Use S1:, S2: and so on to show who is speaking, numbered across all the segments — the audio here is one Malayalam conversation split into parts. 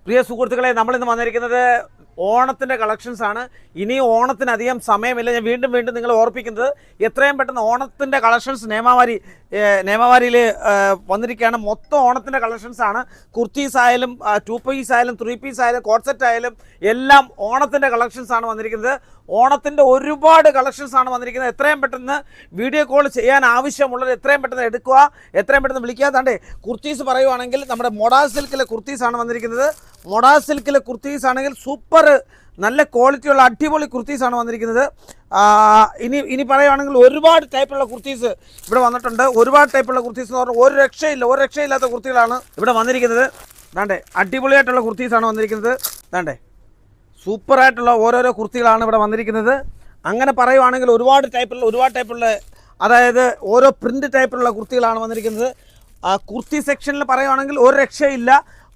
S1: പ്രിയ സുഹൃത്തുക്കളെ, നമ്മളിന്ന് വന്നിരിക്കുന്നത് ഓണത്തിൻ്റെ കളക്ഷൻസാണ്. ഇനി ഓണത്തിനധികം സമയമില്ല. ഞാൻ വീണ്ടും വീണ്ടും നിങ്ങളെ ഓർപ്പിക്കുന്നത് എത്രയും പെട്ടെന്ന് ഓണത്തിൻ്റെ കളക്ഷൻസ് നിയമാവാരിയിൽ വന്നിരിക്കുകയാണ്. മൊത്തം ഓണത്തിൻ്റെ കളക്ഷൻസാണ്. കുർത്തീസ് ആയാലും 2 പീസ് ആയാലും 3 പീസ് ആയാലും കോട്ട് സെറ്റ് ആയാലും എല്ലാം ഓണത്തിൻ്റെ കളക്ഷൻസാണ് വന്നിരിക്കുന്നത്. ഓണത്തിൻ്റെ ഒരുപാട് കളക്ഷൻസാണ് വന്നിരിക്കുന്നത്. എത്രയും പെട്ടെന്ന് വീഡിയോ കോൾ ചെയ്യാൻ ആവശ്യമുള്ളത് എത്രയും പെട്ടെന്ന് എടുക്കുക, എത്രയും പെട്ടെന്ന് വിളിക്കുക. താണ്ടേ കുർത്തീസ് പറയുവാണെങ്കിൽ നമ്മുടെ മൊഡാ സിൽക്കിലെ കുർത്തീസാണ് വന്നിരിക്കുന്നത്. മൊഡാ സിൽക്കിലെ കുർത്തീസ് ആണെങ്കിൽ സൂപ്പർ നല്ല ക്വാളിറ്റിയുള്ള അടിപൊളി കുർത്തീസാണ് വന്നിരിക്കുന്നത്. ഇനി പറയുകയാണെങ്കിൽ ഒരുപാട് ടൈപ്പുള്ള കുർത്തീസ് ഇവിടെ വന്നിട്ടുണ്ട്. ഒരുപാട് ടൈപ്പുള്ള കുർത്തീസ് എന്ന് പറഞ്ഞാൽ ഒരു രക്ഷയില്ലാത്ത കുർത്തികളാണ് ഇവിടെ വന്നിരിക്കുന്നത്. താണ്ടേ അടിപൊളിയായിട്ടുള്ള കുർത്തീസാണ് വന്നിരിക്കുന്നത്. താണ്ടേ സൂപ്പറായിട്ടുള്ള ഓരോരോ കുർത്തികളാണ് ഇവിടെ വന്നിരിക്കുന്നത്. അങ്ങനെ പറയുവാണെങ്കിൽ ഒരുപാട് ടൈപ്പുള്ള അതായത് ഓരോ പ്രിൻ്റ് ടൈപ്പിലുള്ള കുർത്തികളാണ് വന്നിരിക്കുന്നത്. കുർത്തി സെക്ഷനിൽ പറയുവാണെങ്കിൽ ഒരു രക്ഷയില്ല.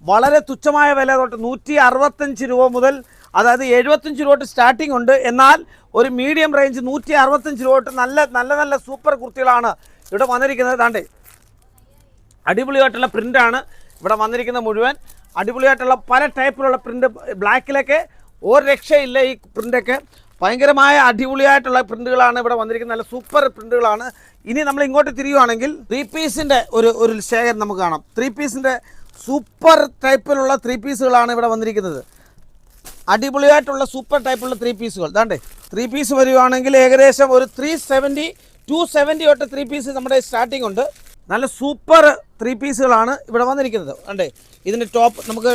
S1: വളരെ തുച്ഛമായ വില തൊട്ട് 165 രൂപ മുതൽ, അതായത് 75 രൂപ തൊട്ട് സ്റ്റാർട്ടിംഗ് ഉണ്ട്. എന്നാൽ ഒരു മീഡിയം റേഞ്ച് 165 രൂപ തൊട്ട് നല്ല സൂപ്പർ കുർത്തികളാണ് ഇവിടെ വന്നിരിക്കുന്നത്. താണ്ടേ അടിപൊളിയായിട്ടുള്ള പ്രിൻ്റാണ് ഇവിടെ വന്നിരിക്കുന്നത്. മുഴുവൻ അടിപൊളിയായിട്ടുള്ള പല ടൈപ്പിലുള്ള പ്രിൻ്റ്. ബ്ലാക്കിലൊക്കെ ഒരു രക്ഷയില്ല. ഈ പ്രിൻ്റൊക്കെ ഭയങ്കരമായ അടിപൊളിയായിട്ടുള്ള പ്രിൻ്റുകളാണ് ഇവിടെ വന്നിരിക്കുന്നത്. നല്ല സൂപ്പർ പ്രിൻ്റുകളാണ്. ഇനി നമ്മൾ ഇങ്ങോട്ട് തിരിയുവാണെങ്കിൽ 3 പീസിൻ്റെ ഒരു ശേഖരം നമുക്ക് കാണാം. 3 പീസിൻ്റെ സൂപ്പർ ടൈപ്പിലുള്ള 3 പീസുകളാണ് ഇവിടെ വന്നിരിക്കുന്നത്. അടിപൊളിയായിട്ടുള്ള സൂപ്പർ ടൈപ്പുള്ള 3 പീസുകൾ. താണ്ടേ 3 പീസ് വരുവാണെങ്കിൽ ഏകദേശം ഒരു 270 തൊട്ട് 3 പീസ് നമ്മുടെ സ്റ്റാർട്ടിംഗ് ഉണ്ട്. നല്ല സൂപ്പർ 3 പീസുകളാണ് ഇവിടെ വന്നിരിക്കുന്നത്. താണ്ടേ ഇതിൻ്റെ നമുക്ക്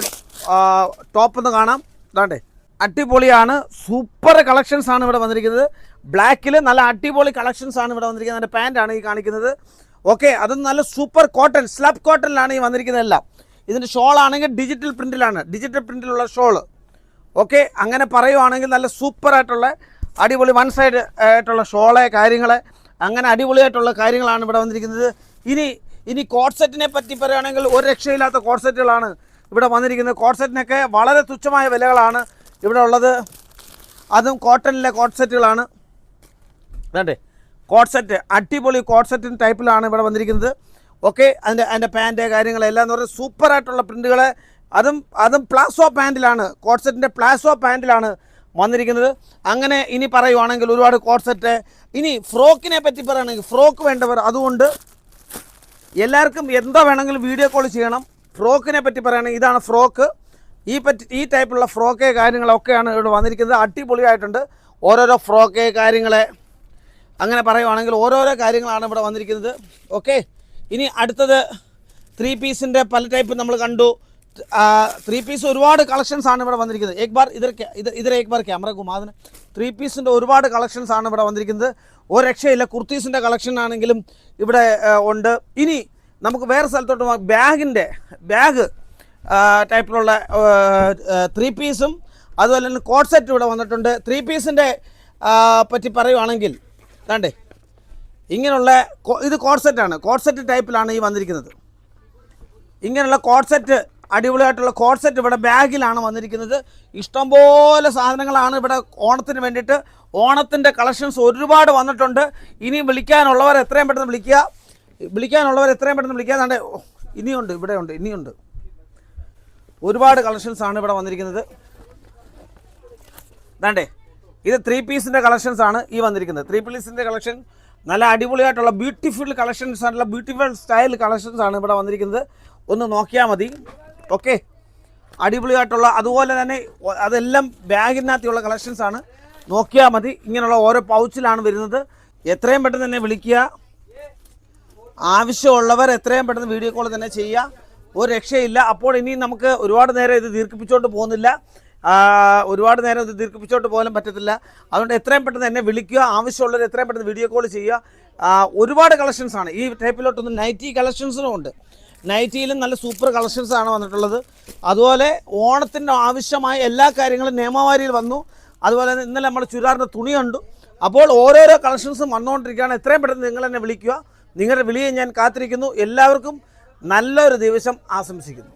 S1: ടോപ്പ് ഒന്ന് കാണാം. താണ്ടേ അടിപൊളിയാണ്. സൂപ്പർ കളക്ഷൻസ് ആണ് ഇവിടെ വന്നിരിക്കുന്നത്. ബ്ലാക്കിൽ നല്ല അടിപൊളി കളക്ഷൻസ് ആണ് ഇവിടെ വന്നിരിക്കുന്നത്. അതിൻ്റെ പാൻറ്റാണ് ഈ കാണിക്കുന്നത്. ഓക്കെ, അതും നല്ല സൂപ്പർ കോട്ടൺ, സ്ലബ് കോട്ടണിലാണ് ഈ വന്നിരിക്കുന്നത് എല്ലാം. ഇതിൻ്റെ ഷോൾ ആണെങ്കിൽ ഡിജിറ്റൽ പ്രിൻറ്റിലുള്ള ഷോള്. ഓക്കെ, അങ്ങനെ പറയുവാണെങ്കിൽ നല്ല സൂപ്പറായിട്ടുള്ള അടിപൊളി വൺ സൈഡ് ആയിട്ടുള്ള ഷോളെ കാര്യങ്ങൾ, അങ്ങനെ അടിപൊളിയായിട്ടുള്ള കാര്യങ്ങളാണ് ഇവിടെ വന്നിരിക്കുന്നത്. ഇനി കോട്ട് സെറ്റിനെ പറ്റി പറയുകയാണെങ്കിൽ ഒരു രക്ഷയില്ലാത്ത കോട്ട് സെറ്റുകളാണ് ഇവിടെ വന്നിരിക്കുന്നത്. കോട്ട് സെറ്റിനൊക്കെ വളരെ തുച്ഛമായ വിലകളാണ് ഇവിടെ ഉള്ളത്. അതും കോട്ടണിലെ കോട്ട് സെറ്റുകളാണ്. അതെ, കോട്ട് സെറ്റ് അടിപൊളി കോട്ട് സെറ്റിൻ ടൈപ്പിലാണ് ഇവിടെ വന്നിരിക്കുന്നത്. ഓക്കെ, അതിൻ്റെ പാൻറ്റ് കാര്യങ്ങളെല്ലാം എന്ന് പറഞ്ഞാൽ സൂപ്പറായിട്ടുള്ള പ്രിൻറ്റുകൾ. അതും പ്ലാസോ പാൻറ്റിലാണ്, കോട്ട് സെറ്റിൻ്റെ പ്ലാസോ പാൻറ്റിലാണ് വന്നിരിക്കുന്നത്. അങ്ങനെ ഇനി പറയുവാണെങ്കിൽ ഒരുപാട് കോട്ട് സെറ്റ്. ഇനി ഫ്രോക്കിനെ പറ്റി പറയുകയാണെങ്കിൽ ഫ്രോക്ക് വേണ്ടവർ, അതുകൊണ്ട് എല്ലാവർക്കും എന്താ വേണമെങ്കിലും വീഡിയോ കോൾ ചെയ്യണം. ഫ്രോക്കിനെ പറ്റി പറയുകയാണെങ്കിൽ ഇതാണ് ഫ്രോക്ക്. ഈ ടൈപ്പുള്ള ഫ്രോക്ക് കാര്യങ്ങളൊക്കെയാണ് ഇവിടെ വന്നിരിക്കുന്നത്. അടിപൊളിയായിട്ടുണ്ട് ഓരോരോ ഫ്രോക്ക് കാര്യങ്ങളെ. അങ്ങനെ പറയുവാണെങ്കിൽ ഓരോരോ കാര്യങ്ങളാണ് ഇവിടെ വന്നിരിക്കുന്നത്. ഓക്കെ, ഇനി അടുത്തത് 3 പീസിൻ്റെ പല ടൈപ്പ് നമ്മൾ കണ്ടു. 3 പീസ് ഒരുപാട് കളക്ഷൻസ് ആണ് ഇവിടെ വന്നിരിക്കുന്നത്. एक बार ക്യാമറ घुमाതിന് 3 പീസിൻ്റെ ഒരുപാട് കളക്ഷൻസ് ആണ് ഇവിടെ വന്നിരിക്കുന്നത്. ഒരു രക്ഷയില്ല. കുർത്തീസിൻ്റെ കളക്ഷൻ ആണെങ്കിലും ഇവിടെ ഉണ്ട്. ഇനി നമുക്ക് വേറെ സ്ഥലത്തോട്ട് ബാഗ് ടൈപ്പിലുള്ള 3 പീസും അതുപോലെ തന്നെ കോട്ട് സെറ്റ് ഇവിടെ വന്നിട്ടുണ്ട്. 3 പീസിൻ്റെ പറ്റി പറയുവാണെങ്കിൽ താണ്ടേ ഇങ്ങനെയുള്ള ഇത് കോട്ട് സെറ്റാണ്. കോട്ട് സെറ്റ് ടൈപ്പിലാണ് ഈ വന്നിരിക്കുന്നത്. ഇങ്ങനെയുള്ള കോട്ട് സെറ്റ്, അടിപൊളിയായിട്ടുള്ള കോട്ട് സെറ്റ് ഇവിടെ ബാഗിലാണ് വന്നിരിക്കുന്നത്. ഇഷ്ടംപോലെ സാധനങ്ങളാണ് ഇവിടെ ഓണത്തിന് വേണ്ടിയിട്ട്. ഓണത്തിൻ്റെ കളക്ഷൻസ് ഒരുപാട് വന്നിട്ടുണ്ട്. ഇനി വിളിക്കാനുള്ളവർ എത്രയും പെട്ടെന്ന് വിളിക്കുക. താണ്ടേ ഇനിയുണ്ട് ഒരുപാട് കളക്ഷൻസാണ് ഇവിടെ വന്നിരിക്കുന്നത്. താണ്ടേ ഇത് 3 പീസിൻ്റെ കളക്ഷൻസാണ് ഈ വന്നിരിക്കുന്നത്. 3 പീസിൻ്റെ കളക്ഷൻ നല്ല അടിപൊളിയായിട്ടുള്ള ബ്യൂട്ടിഫുൾ കളക്ഷൻസ് ആയിട്ടുള്ള ബ്യൂട്ടിഫുൾ സ്റ്റൈൽ കളക്ഷൻസാണ് ഇവിടെ വന്നിരിക്കുന്നത്. ഒന്ന് നോക്കിയാൽ മതി. ഓക്കെ, അടിപൊളിയായിട്ടുള്ള, അതുപോലെ തന്നെ അതെല്ലാം ബാഗിനകത്തുള്ള കളക്ഷൻസാണ്. നോക്കിയാൽ മതി. ഇങ്ങനെയുള്ള ഓരോ പൗച്ചിലാണ് വരുന്നത്. എത്രയും പെട്ടെന്ന് തന്നെ വിളിക്കുക. ആവശ്യമുള്ളവർ എത്രയും പെട്ടെന്ന് വീഡിയോ കോൾ തന്നെ ചെയ്യുക. ഒരു രക്ഷയില്ല. അപ്പോൾ ഇനി നമുക്ക് ഒരുപാട് നേരം ഇത് ദീർഘിപ്പിച്ചുകൊണ്ട് പോകാനും പറ്റത്തില്ല. അതുകൊണ്ട് എത്രയും പെട്ടെന്ന് എന്നെ വിളിക്കുക. ആവശ്യമുള്ളവർ എത്രയും പെട്ടെന്ന് വീഡിയോ കോൾ ചെയ്യുക. ഒരുപാട് കളക്ഷൻസാണ് ഈ ടൈപ്പിലോട്ടൊന്നും. നൈറ്റി കളക്ഷൻസിനും ഉണ്ട്. നൈറ്റിയിലും നല്ല സൂപ്പർ കളക്ഷൻസാണ് വന്നിട്ടുള്ളത്. അതുപോലെ ഓണത്തിൻ്റെ ആവശ്യമായ എല്ലാ കാര്യങ്ങളും നിയമവാരിയിൽ വന്നു. അതുപോലെ തന്നെ ഇന്നലെ നമ്മൾ ചുരിദാറിൻ്റെ തുണി കണ്ടു. അപ്പോൾ ഓരോരോ കളക്ഷൻസും വന്നുകൊണ്ടിരിക്കുകയാണ്. എത്രയും പെട്ടെന്ന് നിങ്ങൾ എന്നെ വിളിക്കുക. നിങ്ങളുടെ വിളിയെ ഞാൻ കാത്തിരിക്കുന്നു. എല്ലാവർക്കും നല്ലൊരു ദിവസം ആശംസിക്കുന്നു.